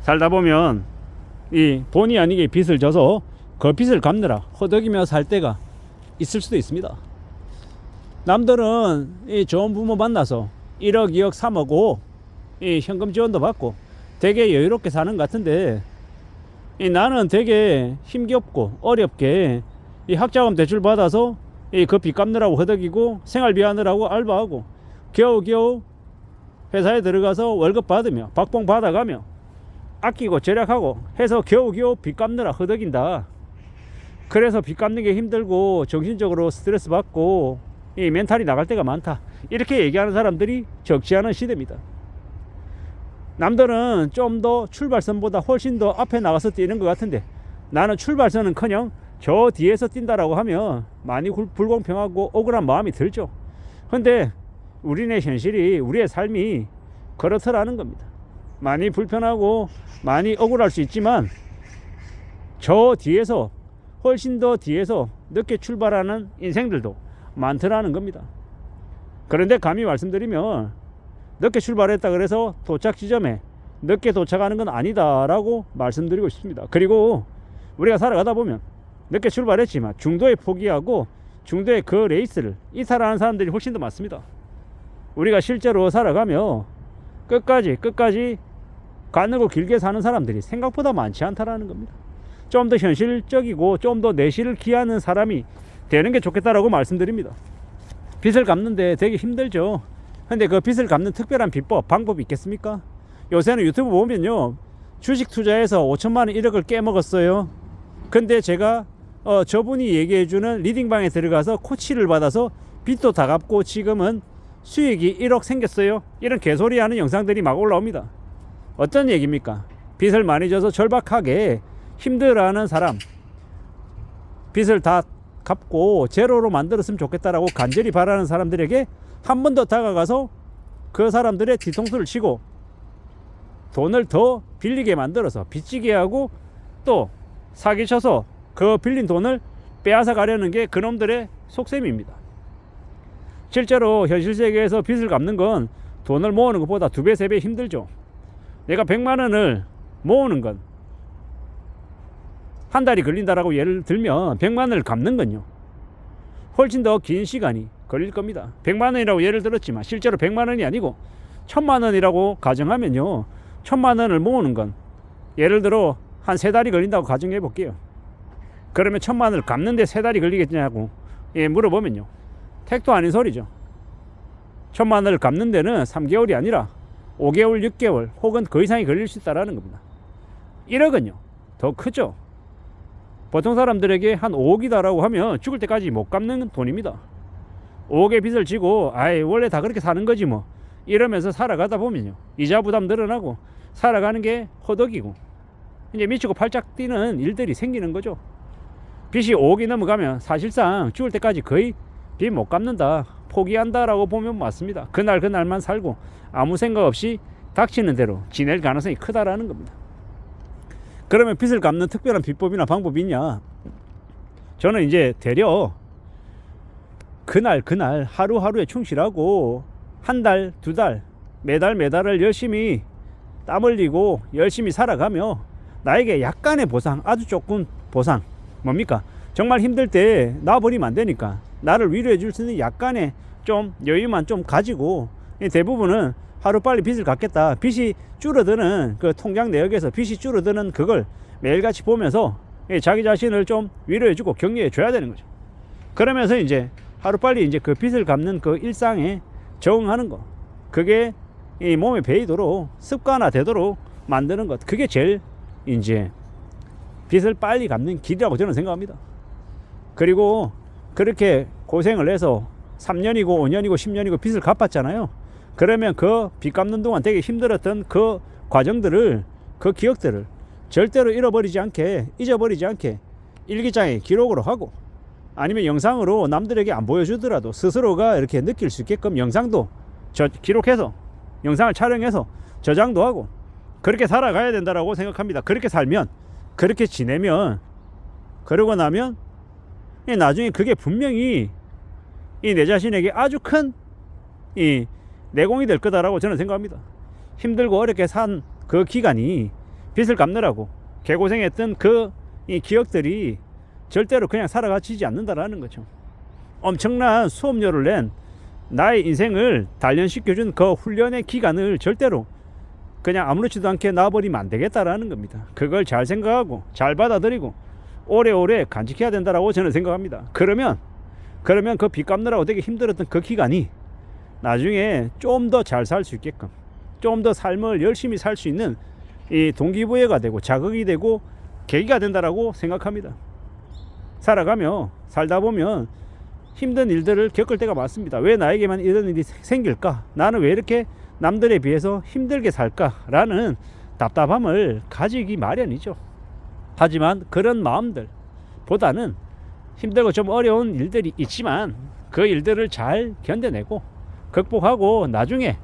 살다 보면 이 본의 아니게 빚을 져서 그 빚을 갚느라 허덕이며 살 때가 있을 수도 있습니다. 남들은 이 좋은 부모 만나서 1억, 2억, 3억, 5 이 현금 지원도 받고 되게 여유롭게 사는 것 같은데, 이 나는 되게 힘겹고 어렵게 이 학자금 대출 받아서 이 그 빚 갚느라고 허덕이고 생활비 하느라고 알바하고 겨우겨우 회사에 들어가서 월급 받으며 박봉 받아가며 아끼고 절약하고 해서 겨우겨우 빚 갚느라 허덕인다. 그래서 빚 갚는 게 힘들고 정신적으로 스트레스 받고 이 멘탈이 나갈 때가 많다. 이렇게 얘기하는 사람들이 적지 않은 시대입니다. 남들은 좀 더 출발선보다 훨씬 더 앞에 나가서 뛰는 것 같은데, 나는 출발선은커녕 저 뒤에서 뛴다라고 하면 많이 불공평하고 억울한 마음이 들죠. 근데 우리네 현실이, 우리의 삶이 그렇더라는 겁니다. 많이 불편하고 많이 억울할 수 있지만 저 뒤에서, 훨씬 더 뒤에서 늦게 출발하는 인생들도 많더라는 겁니다. 그런데 감히 말씀드리면 늦게 출발했다 그래서 도착 지점에 늦게 도착하는 건 아니다라고 말씀드리고 싶습니다. 그리고 우리가 살아가다 보면 늦게 출발했지만 중도에 포기하고 중도에 그 레이스를 이탈하는 사람들이 훨씬 더 많습니다. 우리가 실제로 살아가며 끝까지 가늘고 길게 사는 사람들이 생각보다 많지 않다라는 겁니다. 좀 더 현실적이고 좀 더 내실을 기하는 사람이 되는 게 좋겠다라고 말씀드립니다. 빚을 갚는데 되게 힘들죠. 근데 그 빚을 갚는 특별한 비법, 방법이 있겠습니까? 요새는 유튜브 보면요, 주식 투자해서 5천만 원 1억을 깨먹었어요. 근데 제가 저분이 얘기해주는 리딩방에 들어가서 코치를 받아서 빚도 다 갚고 지금은 수익이 1억 생겼어요. 이런 개소리 하는 영상들이 막 올라옵니다. 어떤 얘기입니까? 빚을 많이 져서 절박하게 힘들어하는 사람, 빚을 다 갚고 제로로 만들었으면 좋겠다라고 간절히 바라는 사람들에게 한 번 더 다가가서 그 사람들의 뒤통수를 치고 돈을 더 빌리게 만들어서 빚지게 하고 또 사기쳐서 그 빌린 돈을 빼앗아 가려는 게 그놈들의 속셈입니다. 실제로 현실 세계에서 빚을 갚는 건 돈을 모으는 것보다 2배, 3배 힘들죠. 내가 100만 원을 모으는 건 한 달이 걸린다라고 예를 들면 100만 원을 갚는 건요, 훨씬 더 긴 시간이 걸릴 겁니다. 100만 원이라고 예를 들었지만 실제로 100만 원이 아니고 1000만 원이라고 가정하면요, 1000만 원을 모으는 건 예를 들어 한 3달이 걸린다고 가정해 볼게요. 그러면 1000만 원을 갚는데 3달이 걸리겠냐고 물어보면요, 택도 아닌 소리죠. 1000만 원을 갚는 데는 3개월이 아니라 5개월, 6개월 혹은 그 이상이 걸릴 수 있다는 겁니다. 1억은요 더 크죠. 보통 사람들에게 한 5억이다라고 하면 죽을 때까지 못 갚는 돈입니다. 5억의 빚을 지고 원래 다 그렇게 사는 거지 뭐 이러면서 살아가다 보면요, 이자 부담 늘어나고 살아가는 게 허덕이고 이제 미치고 팔짝 뛰는 일들이 생기는 거죠. 빚이 5억이 넘어가면 사실상 죽을 때까지 거의 빚 못 갚는다, 포기한다라고 보면 맞습니다. 그날만 살고 아무 생각 없이 닥치는 대로 지낼 가능성이 크다라는 겁니다. 그러면 빚을 갚는 특별한 비법이나 방법이 있냐? 저는 이제 되려 그날 하루하루에 충실하고 한 달, 2달, 매달을 열심히 땀 흘리고 열심히 살아가며 나에게 약간의 보상, 아주 조금 보상, 뭡니까? 정말 힘들 때 놔버리면 안 되니까 나를 위로해 줄 수 있는 약간의 좀 여유만 좀 가지고, 대부분은 하루빨리 빚을 갚겠다, 빚이 줄어드는 그 통장 내역에서 빚이 줄어드는 그걸 매일같이 보면서 자기 자신을 좀 위로해주고 격려해 줘야 되는 거죠. 그러면서 이제 하루빨리 이제 그 빚을 갚는 그 일상에 적응하는 거, 그게 이 몸에 배이도록 습관화 되도록 만드는 것, 그게 제일 이제 빚을 빨리 갚는 길이라고 저는 생각합니다. 그리고 그렇게 고생을 해서 3년이고 5년이고 10년이고 빚을 갚았잖아요. 그러면 그 빚 갚는 동안 되게 힘들었던 그 과정들을, 그 기억들을 절대로 잃어버리지 않게, 잊어버리지 않게 일기장에 기록으로 하고, 아니면 영상으로 남들에게 안 보여주더라도 스스로가 이렇게 느낄 수 있게끔 영상도 기록해서 영상을 촬영해서 저장도 하고, 그렇게 살아가야 된다라고 생각합니다. 그렇게 살면, 그렇게 지내면, 그러고 나면 나중에 그게 분명히 내 자신에게 아주 큰 내공이 될 거다라고 저는 생각합니다. 힘들고 어렵게 산 그 기간이 빚을 갚느라고 개고생했던 이 기억들이 절대로 그냥 살아가지지 않는다라는 거죠. 엄청난 수업료를 낸 나의 인생을 단련시켜준 그 훈련의 기간을 절대로 그냥 아무렇지도 않게 놔버리면 안 되겠다라는 겁니다. 그걸 잘 생각하고 잘 받아들이고 오래오래 간직해야 된다라고 저는 생각합니다. 그러면 그 빚 갚느라고 되게 힘들었던 그 기간이 나중에 좀 더 잘 살 수 있게끔, 좀 더 삶을 열심히 살 수 있는 이 동기부여가 되고 자극이 되고 계기가 된다라고 생각합니다. 살다 보면 힘든 일들을 겪을 때가 많습니다. 왜 나에게만 이런 일이 생길까? 나는 왜 이렇게 남들에 비해서 힘들게 살까라는 답답함을 가지기 마련이죠. 하지만 그런 마음들보다는 힘들고 좀 어려운 일들이 있지만 그 일들을 잘 견뎌내고 극복하고 나중에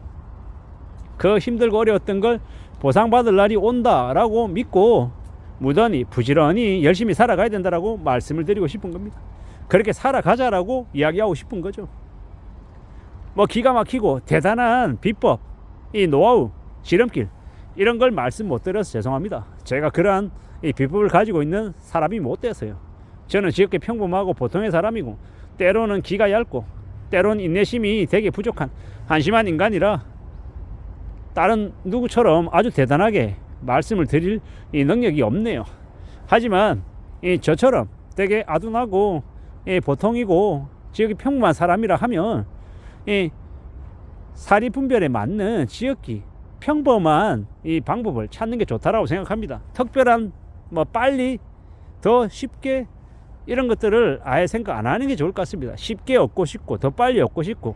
그 힘들고 어려웠던 걸 보상받을 날이 온다라고 믿고 무던히 부지런히 열심히 살아가야 된다라고 말씀을 드리고 싶은 겁니다. 그렇게 살아가자라고 이야기하고 싶은 거죠. 뭐 기가 막히고 대단한 비법, 이 노하우, 지름길 이런 걸 말씀 못 드려서 죄송합니다. 제가 그러한 이 비법을 가지고 있는 사람이 못 돼서요. 저는 지극히 평범하고 보통의 사람이고 때로는 기가 얇고 때로는 인내심이 되게 부족한 한심한 인간이라 다른 누구처럼 아주 대단하게 말씀을 드릴 이 능력이 없네요. 하지만 저처럼 되게 아둔하고 보통이고 지극히 평범한 사람이라 하면 사리 분별에 맞는 지극히 평범한 이 방법을 찾는 게 좋다라고 생각합니다. 특별한 빨리 더 쉽게 이런 것들을 아예 생각 안 하는 게 좋을 것 같습니다. 쉽게 얻고 싶고 더 빨리 얻고 싶고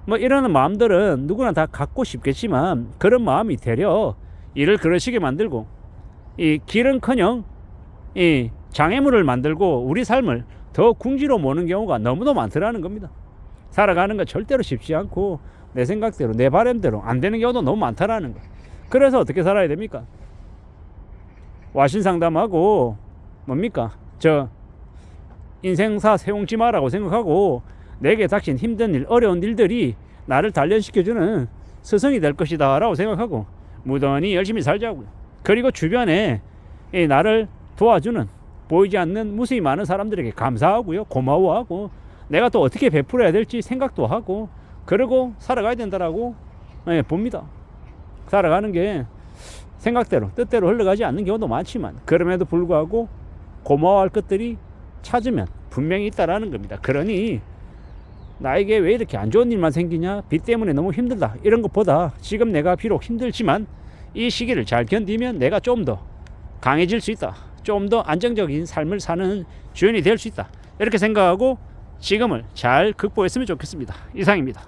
이러는 마음들은 누구나 다 갖고 싶겠지만 그런 마음이 되려 일을 그러시게 만들고 이 길은커녕 이 장애물을 만들고 우리 삶을 더 궁지로 모는 경우가 너무도 많더라는 겁니다. 살아가는 거 절대로 쉽지 않고 내 생각대로 내 바람대로 안 되는 경우도 너무 많다라는 거. 그래서 어떻게 살아야 됩니까? 와신 상담하고 뭡니까? 인생사 세웅지 마라고 생각하고 내게 닥친 힘든 일, 어려운 일들이 나를 단련시켜주는 스승이 될 것이다 라고 생각하고 무던히 열심히 살자고요. 그리고 주변에 나를 도와주는 보이지 않는 무수히 많은 사람들에게 감사하고요, 고마워하고 내가 또 어떻게 베풀어야 될지 생각도 하고 그러고 살아가야 된다라고 봅니다. 살아가는 게 생각대로 뜻대로 흘러가지 않는 경우도 많지만 그럼에도 불구하고 고마워할 것들이 찾으면 분명히 있다라는 겁니다. 그러니 나에게 왜 이렇게 안 좋은 일만 생기냐, 빚 때문에 너무 힘들다 이런 것보다 지금 내가 비록 힘들지만 이 시기를 잘 견디면 내가 좀 더 강해질 수 있다, 좀 더 안정적인 삶을 사는 주인이 될 수 있다 이렇게 생각하고 지금을 잘 극복했으면 좋겠습니다. 이상입니다.